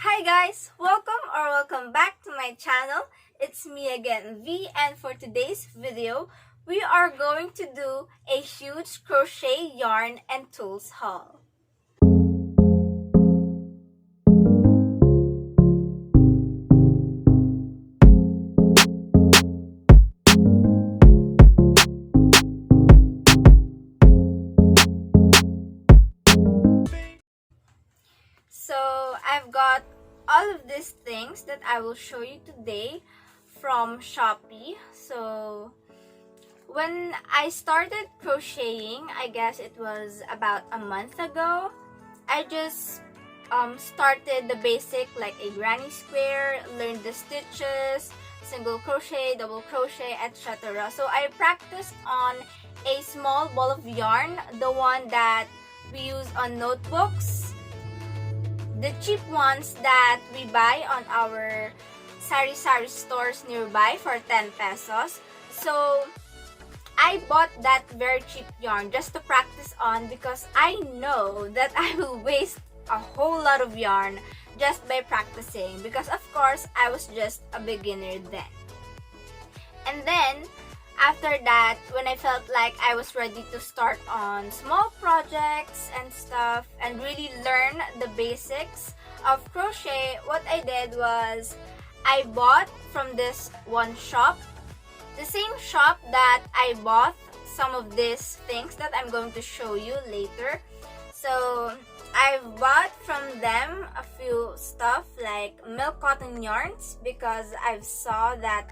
Hi guys! Welcome back to my channel. It's me again, V, and for today's video, we are going to do a huge crochet yarn and tools haul. So I've got all of these things that I will show you today from Shopee. So when I started crocheting, I guess it was about a month ago, I just started the basic like a granny square, learned the stitches, single crochet, double crochet, etc. So I practiced on a small ball of yarn, the one that we use on notebooks, the cheap ones that we buy on our sari-sari stores nearby for 10 pesos. So I bought that very cheap yarn just to practice on because I know that I will waste a whole lot of yarn just by practicing, because of course I was just a beginner then. And then after that, when I felt like I was ready to start on small projects and stuff and really learn the basics of crochet, what I did was I bought from this one shop, the same shop that I bought some of these things that I'm going to show you later. So I bought from them a few stuff like milk cotton yarns because I saw that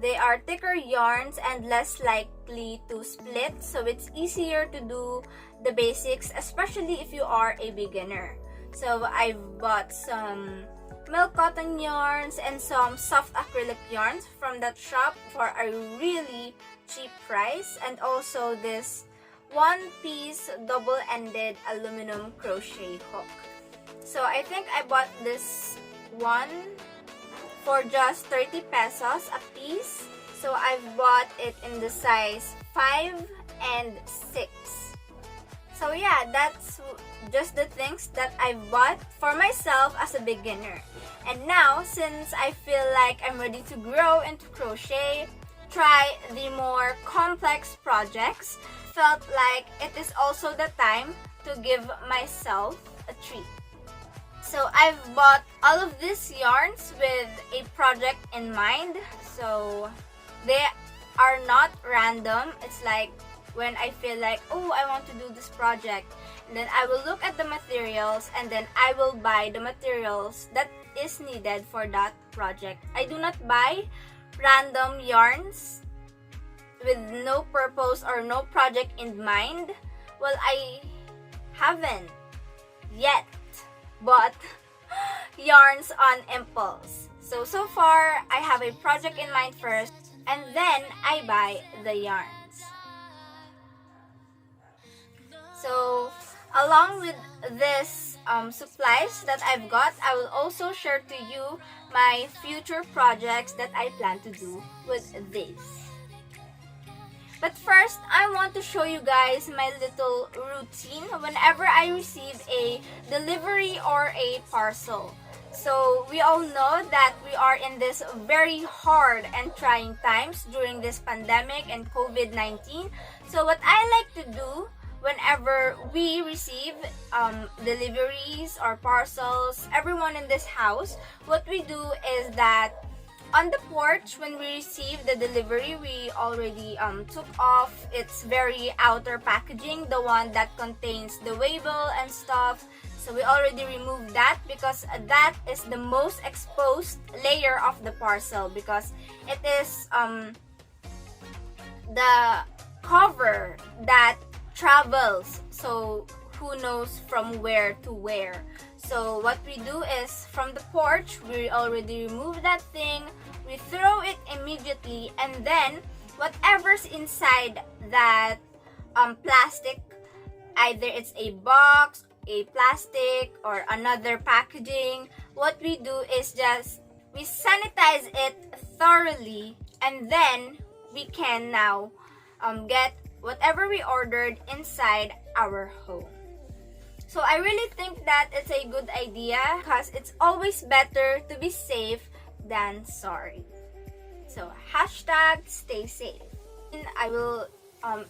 they are thicker yarns and less likely to split, so it's easier to do the basics, especially if you are a beginner. So I bought some milk cotton yarns and some soft acrylic yarns from that shop for a really cheap price, and also this one-piece double-ended aluminum crochet hook. So I think I bought this one for just 30 pesos a piece. So I've bought it in the size 5 and 6. So yeah, that's just the things that I bought for myself as a beginner. And now, since I feel like I'm ready to grow into crochet, try the more complex projects, felt like it is also the time to give myself a treat. So I've bought all of these yarns with a project in mind. So they are not random. It's like when I feel like, oh, I want to do this project, and then I will look at the materials and then I will buy the materials that is needed for that project. I do not buy random yarns with no purpose or no project in mind. Well, I haven't yet bought yarns on impulse. So far, I have a project in mind first, and then I buy the yarns. So along with this supplies that I've got, I will also share to you my future projects that I plan to do with this. But first, I want to show you guys my little routine whenever I receive a delivery or a parcel. So we all know that we are in this very hard and trying times during this pandemic and COVID-19. So what I like to do whenever we receive deliveries or parcels, everyone in this house, what we do is that on the porch, when we receive the delivery, we already took off its very outer packaging, the one that contains the label and stuff. So we already removed that because that is the most exposed layer of the parcel, because it is the cover that travels, so who knows from where to where. So what we do is, from the porch, we already remove that thing, we throw it immediately, and then whatever's inside that plastic, either it's a box, a plastic, or another packaging, what we do is just we sanitize it thoroughly, and then we can now get whatever we ordered inside our home. So I really think that it's a good idea because it's always better to be safe than sorry. So hashtag stay safe. And I will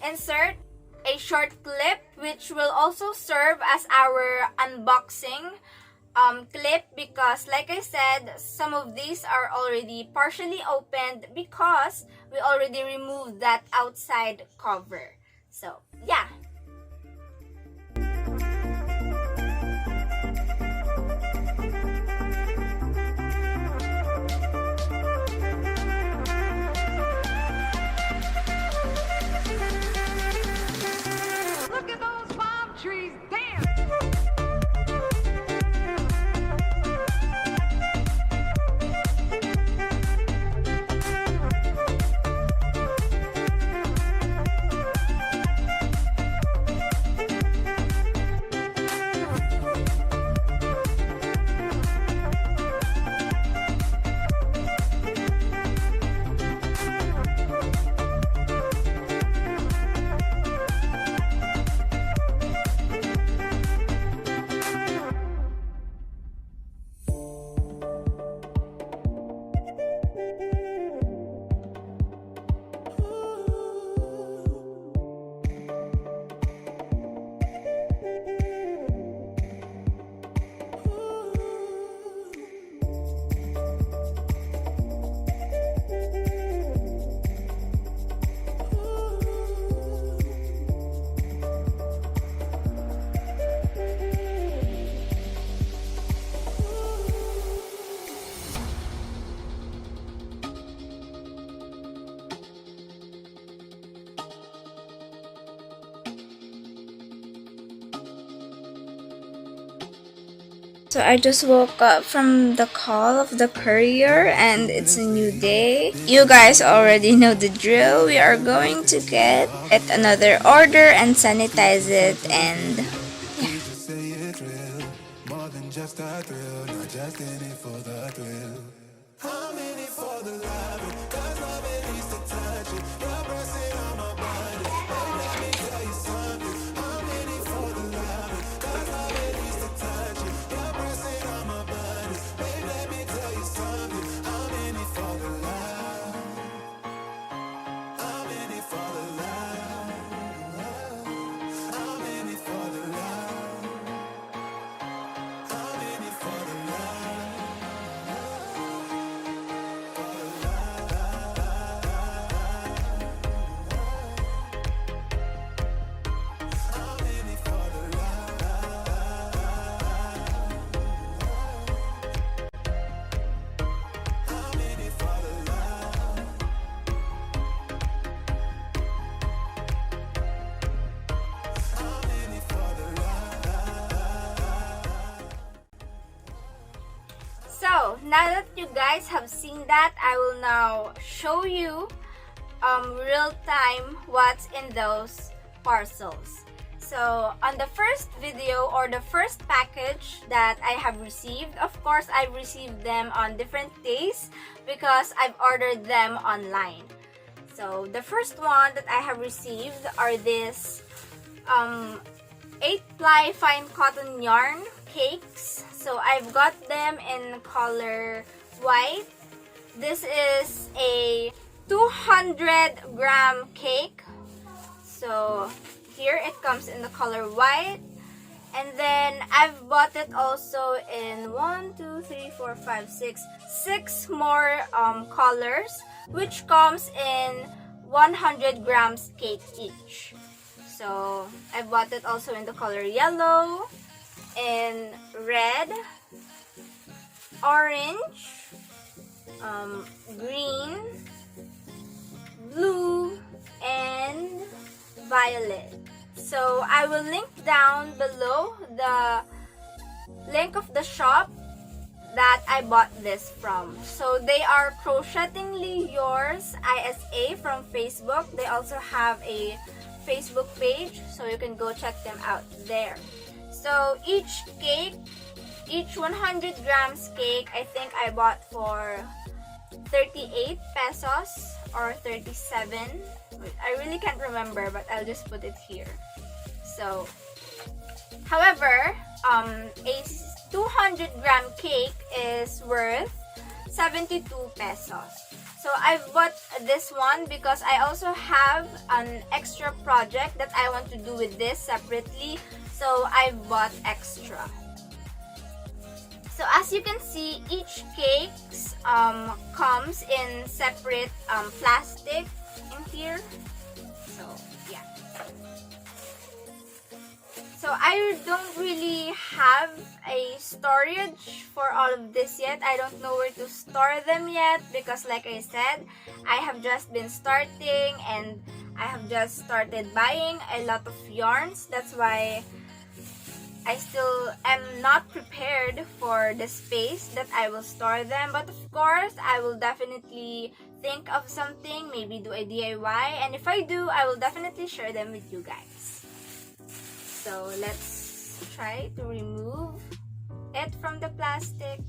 insert a short clip which will also serve as our unboxing clip, because like I said, some of these are already partially opened because we already removed that outside cover. So yeah. Look at those palm trees, damn! So I just woke up from the call of the courier and it's a new day. You guys already know the drill. We are going to get another order and sanitize it, and so now that you guys have seen that, I will now show you real time what's in those parcels. So on the first video, or the first package that I have received, of course I've received them on different days because I've ordered them online. So the first one that I have received are this 8-ply fine cotton yarn cakes. So I've got them in color white. This is a 200-gram cake. So here it comes in the color white. And then I've bought it also in 6 more colors, which comes in 100 grams cake each. So I bought it also in the color yellow, in red, orange, green, blue, and violet. So I will link down below the link of the shop that I bought this from. So they are Crochetingly Yours ISA from Facebook. They also have a Facebook page, so you can go check them out there. So each cake, each 100 grams cake, I think I bought for 38 pesos or 37. I really can't remember, but I'll just put it here. So However, a 200-gram cake is worth 72 pesos. So I bought this one because I also have an extra project that I want to do with this separately. So I bought extra. So as you can see, each cake comes in separate plastic in here. So yeah. So I don't really have a storage for all of this yet. I don't know where to store them yet because like I said, I have just been starting and I have just started buying a lot of yarns. That's why I still am not prepared for the space that I will store them. But of course, I will definitely think of something, maybe do a DIY. And if I do, I will definitely share them with you guys. So let's try to remove it from the plastic.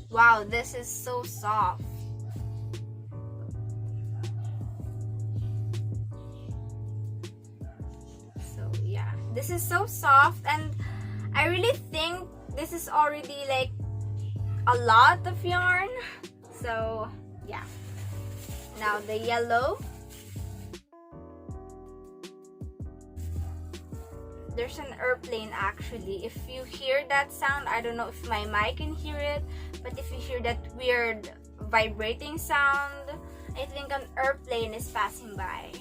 Wow, this is so soft. So yeah, this is so soft, and I really think this is already like a lot of yarn. So yeah, now the yellow. There's an airplane actually. If you hear that sound, I don't know if my mic can hear it, but if you hear that weird vibrating sound, I think an airplane is passing by.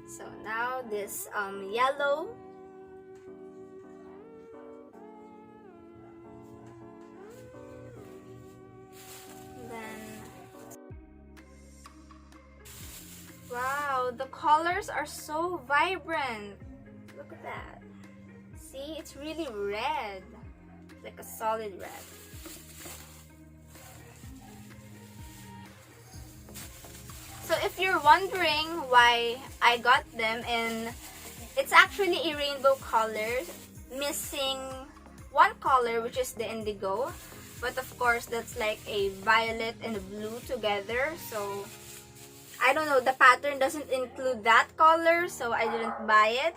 So now this yellow. Wow, the colors are so vibrant. Look at that. See, it's really red. It's like a solid red. So if you're wondering why I got them, and it's actually a rainbow color, missing one color, which is the indigo. But of course, that's like a violet and a blue together. So I don't know, the pattern doesn't include that color, so I didn't buy it.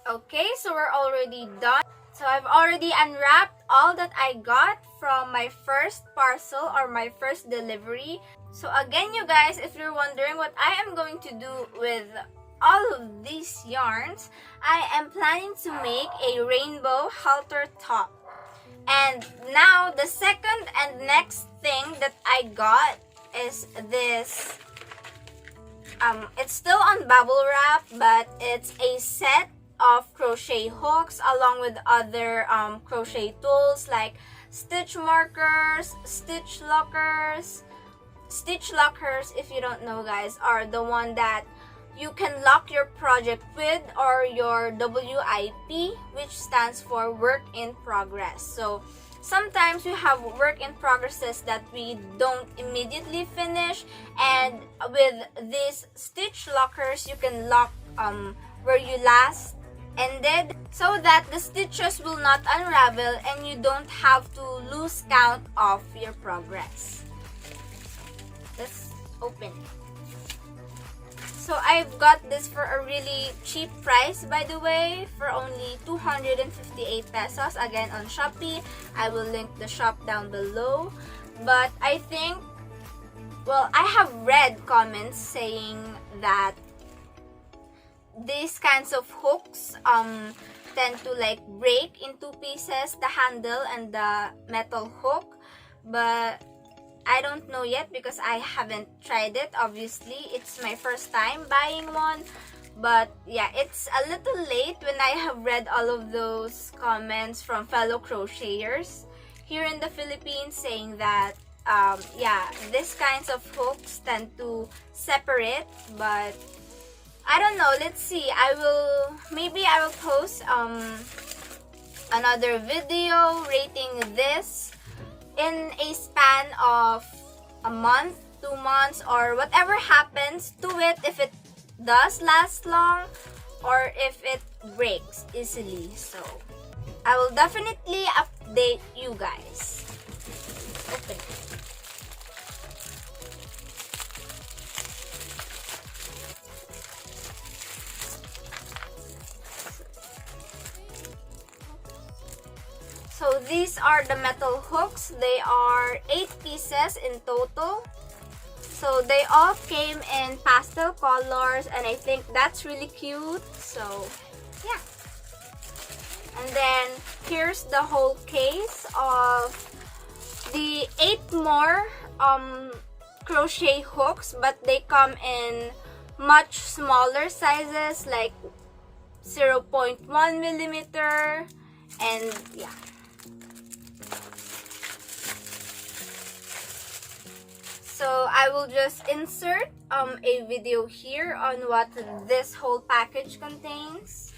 Okay, so we're already done. So I've already unwrapped all that I got from my first parcel or my first delivery. So again, you guys, if you're wondering what I am going to do with all of these yarns, I am planning to make a rainbow halter top. And now the second and next thing that I got is this. It's still on bubble wrap, but it's a set of crochet hooks along with other crochet tools like stitch markers, stitch lockers. Stitch lockers, if you don't know guys, are the one that you can lock your project with, or your WIP, which stands for work in progress. So sometimes we have work in progresses that we don't immediately finish, and with these stitch lockers you can lock where you last ended, so that the stitches will not unravel and you don't have to lose count of your progress. Let's open it. So I've got this for a really cheap price, by the way, for only 258 pesos, again on Shopee. I will link the shop down below. But I think well, I have read comments saying that these kinds of hooks tend to like break in two pieces, the handle and the metal hook, but I don't know yet because I haven't tried it. Obviously, it's my first time buying one, but yeah, it's a little late when I have read all of those comments from fellow crocheters here in the Philippines saying that yeah, these kinds of hooks tend to separate, but I don't know. Let's see. Maybe I will post another video rating this in a span of a month, 2 months, or whatever happens to it, if it does last long or if it breaks easily. So I will definitely update you guys. Open it. So these are the metal hooks. They are 8 pieces in total. So they all came in pastel colors, and I think that's really cute. So yeah. And then here's the whole case of the 8 more crochet hooks, but they come in much smaller sizes, like 0.1 millimeter, and yeah. So I will just insert a video here on what this whole package contains.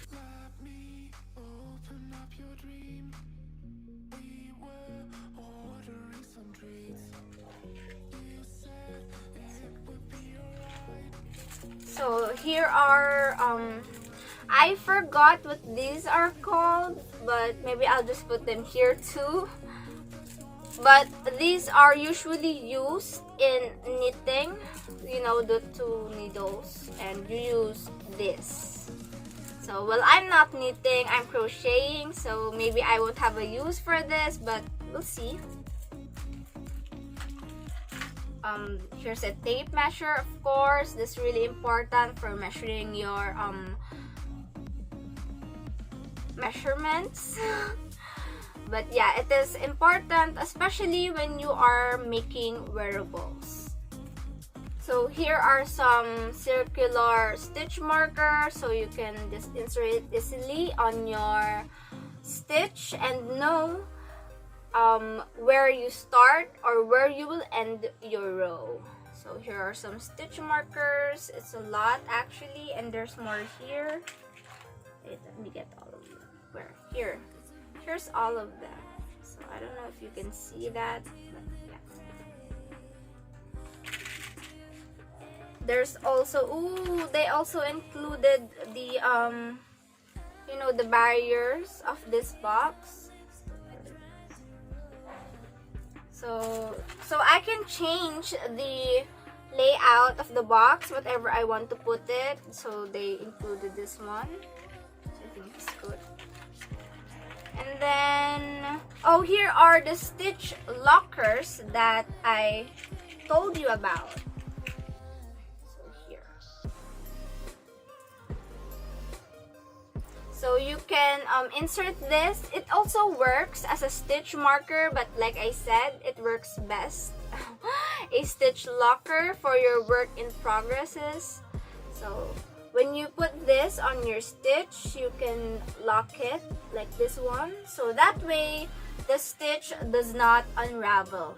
So here are I forgot what these are called, but maybe I'll just put them here too. But these are usually used in knitting, you know, the 2 needles, and you use this. So, well, I'm not knitting, I'm crocheting, so maybe I won't have a use for this, but we'll see. Here's a tape measure, of course. This is really important for measuring your measurements. But yeah, it is important, especially when you are making wearables. So here are some circular stitch markers, so you can just insert it easily on your stitch and know where you start or where you will end your row. So here are some stitch markers. It's a lot actually, and there's more here. Wait, let me get all of them. Where? Here. Here's all of them. So I don't know if you can see that, but yeah. There's also, ooh, they also included the you know, the barriers of this box. So I can change the layout of the box, whatever I want to put it. So they included this one. So I think it's good. And then, oh, here are the stitch lockers that I told you about. So here. So you can insert this. It also works as a stitch marker, but like I said, it works best a stitch locker for your work in progresses. So when you put this on your stitch, you can lock it like this one. So that way, the stitch does not unravel.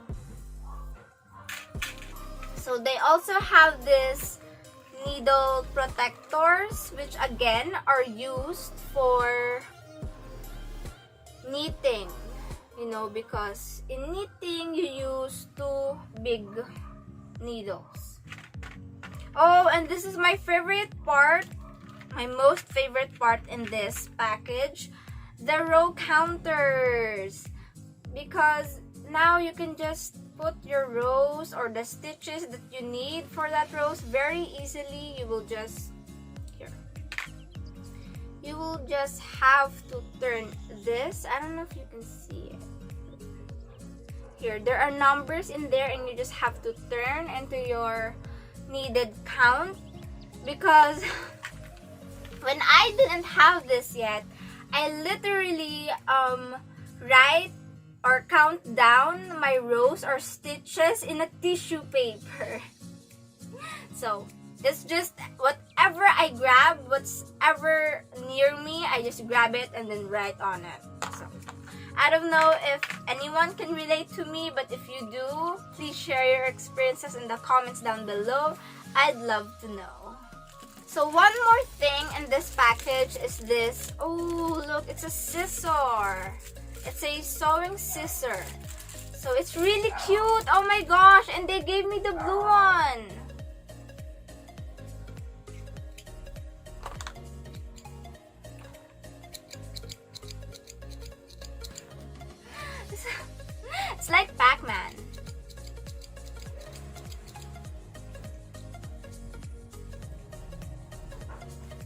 So they also have this needle protectors, which again are used for knitting. You know, because in knitting, you use 2 big needles. Oh, and this is my favorite part, my most favorite part in this package, the row counters. Because now you can just put your rows or the stitches that you need for that rows very easily. You will just, here, you will just have to turn this. I don't know if you can see it. here, there are numbers in there, and you just have to turn into your needed count. Because when I didn't have this yet, I literally write or count down my rows or stitches in a tissue paper. So it's just whatever I grab, whatever near me, I just grab it and then write on it. So I don't know if anyone can relate to me, but if you do, please share your experiences in the comments down below. I'd love to know. So one more thing in this package is this. Oh, look, it's a scissor. It's a sewing scissor. So it's really cute. Oh my gosh, and they gave me the blue one. It's like Pac-Man.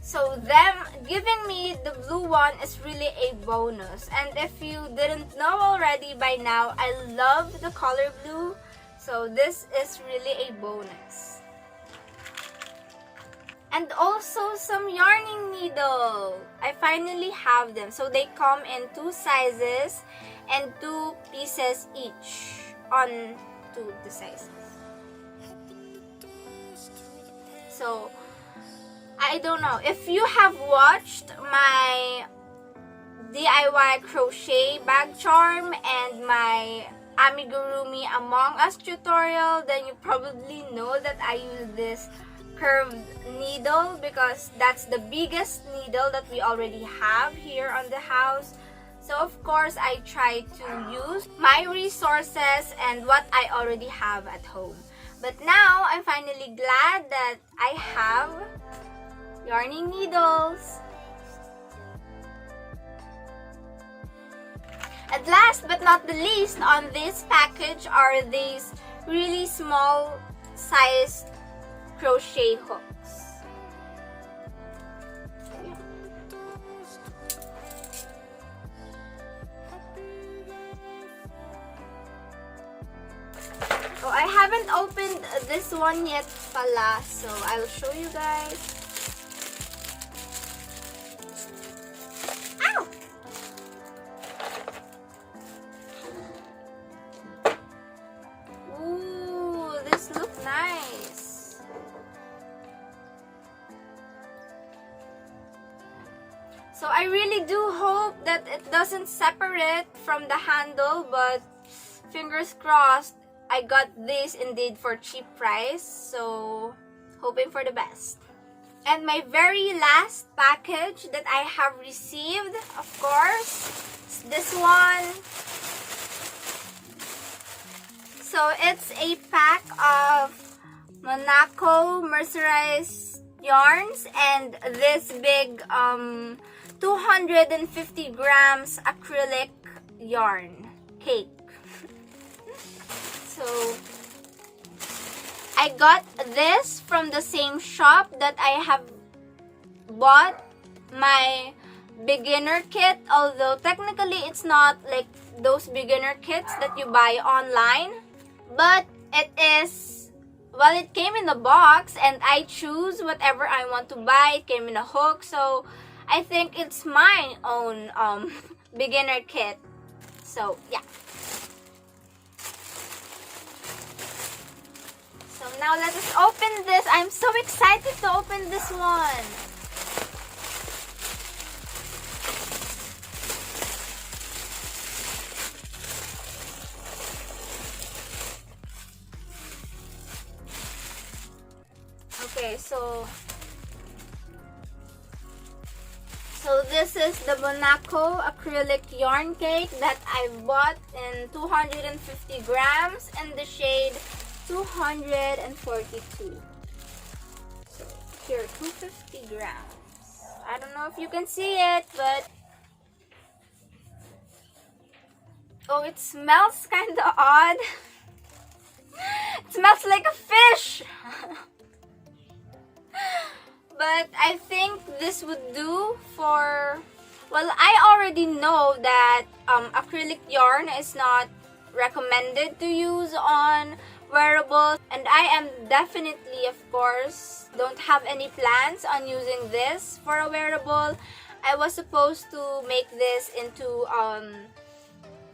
So them giving me the blue one is really a bonus. And if you didn't know already by now, I love the color blue. So this is really a bonus. And also some yarning needle. I finally have them. So they come in 2 sizes and 2 pieces each on 2 the sizes. So I don't know if you have watched my DIY crochet bag charm and my amigurumi Among Us tutorial, then you probably know that I use this curved needle because that's the biggest needle that we already have here on the house. So of course I try to use my resources and what I already have at home. But now I'm finally glad that I have yarning needles. And last but not the least on this package are these really small sized crochet hooks. Oh, I haven't opened this one yet pala, so I'll show you guys. Ow! Ooh, this looks nice. So I really do hope that it doesn't separate from the handle, but fingers crossed. I got this indeed for cheap price, so hoping for the best. And my very last package that I have received, of course, is this one. So it's a pack of Monaco mercerized yarns and this big 250 grams acrylic yarn cake. So I got this from the same shop that I have bought my beginner kit, although technically it's not like those beginner kits that you buy online, but it is, well, it came in a box and I choose whatever I want to buy. It came in a hook, so I think it's my own beginner kit. So yeah. So now let us open this. I'm so excited to open this one. Okay, so this is the Monaco acrylic yarn cake that I bought in 250 grams in the shade 242. So here, 250 grams. I don't know if you can see it, but oh, it smells kind of odd. It smells like a fish. But I think this would do for, well, I already know that acrylic yarn is not recommended to use on wearables. And I am definitely, of course, don't have any plans on using this for a wearable. I was supposed to make this into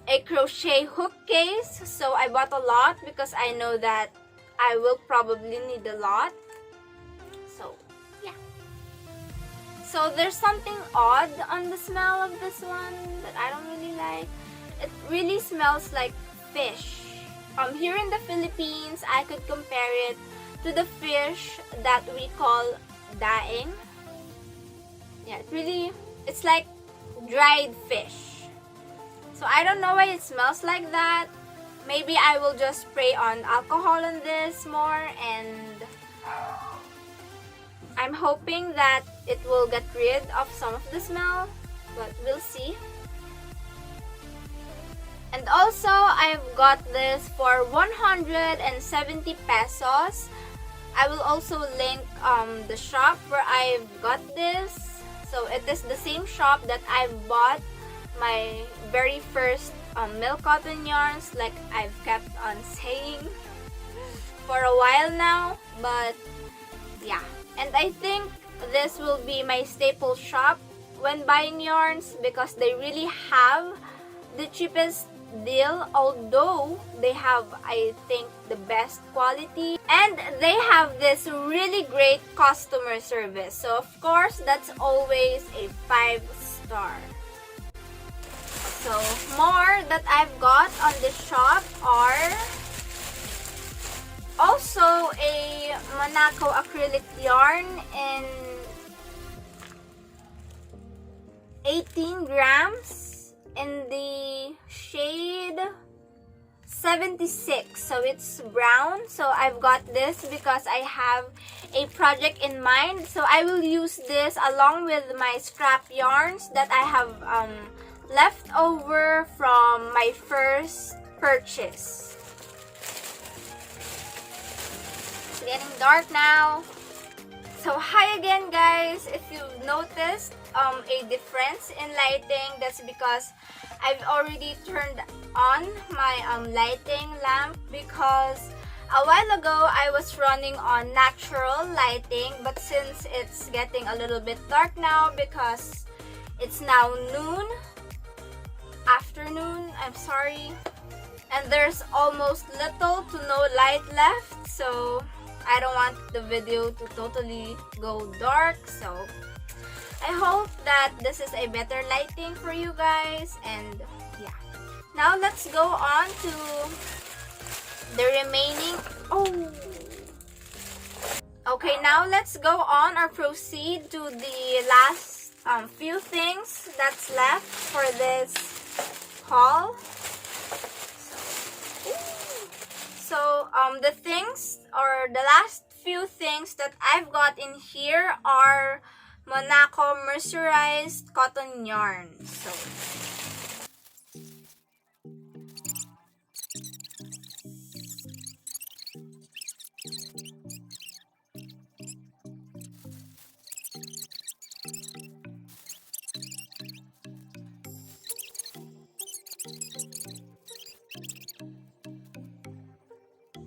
a crochet hook case, so I bought a lot because I know that I will probably need a lot. So yeah. So there's something odd on the smell of this one that I don't really like. It really smells like fish. Here in the Philippines, I could compare it to the fish that we call daing. Yeah, it's like dried fish. So I don't know why it smells like that. Maybe I will just spray on alcohol on this more, and I'm hoping that it will get rid of some of the smell, but we'll see. And also, I've got this for 170 pesos. I will also link the shop where I've got this. So it is the same shop that I bought my very first milk cotton yarns, like I've kept on saying for a while now. But yeah, and I think this will be my staple shop when buying yarns because they really have the cheapest deal, although they have, I think, the best quality, and they have this really great customer service. So of course, that's always a 5-star. So more that I've got on this shop are also a Monaco acrylic yarn in 18 grams in the shade 76. So it's brown. So I've got this because I have a project in mind. So I will use this along with my scrap yarns that I have left over from my first purchase. It's getting dark now. So hi again, guys. If you've noticed a difference in lighting, that's because I've already turned on my lighting lamp, because a while ago I was running on natural lighting, but since it's getting a little bit dark now because it's now afternoon, I'm sorry, and there's almost little to no light left, so I don't want the video to totally go dark. So I hope that this is a better lighting for you guys. And yeah, now let's go on to the remaining. Okay, now let's go on or proceed to the last few things that's left for this haul. So the things, or the last few things that I've got in here are Monaco mercerized cotton yarns.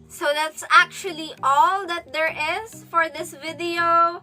So that's actually all that there is for this video.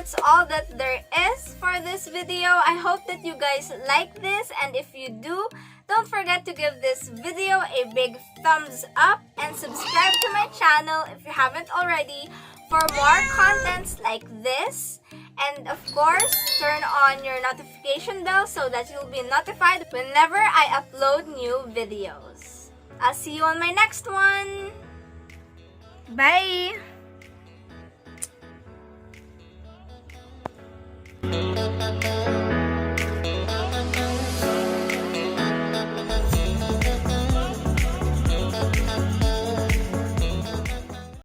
that's all that there is for this video. I hope that you guys like this, and if you do, don't forget to give this video a big thumbs up and subscribe to my channel if you haven't already for more contents like this. And of course, turn on your notification bell so that you'll be notified whenever I upload new videos. I'll see you on my next one. Bye!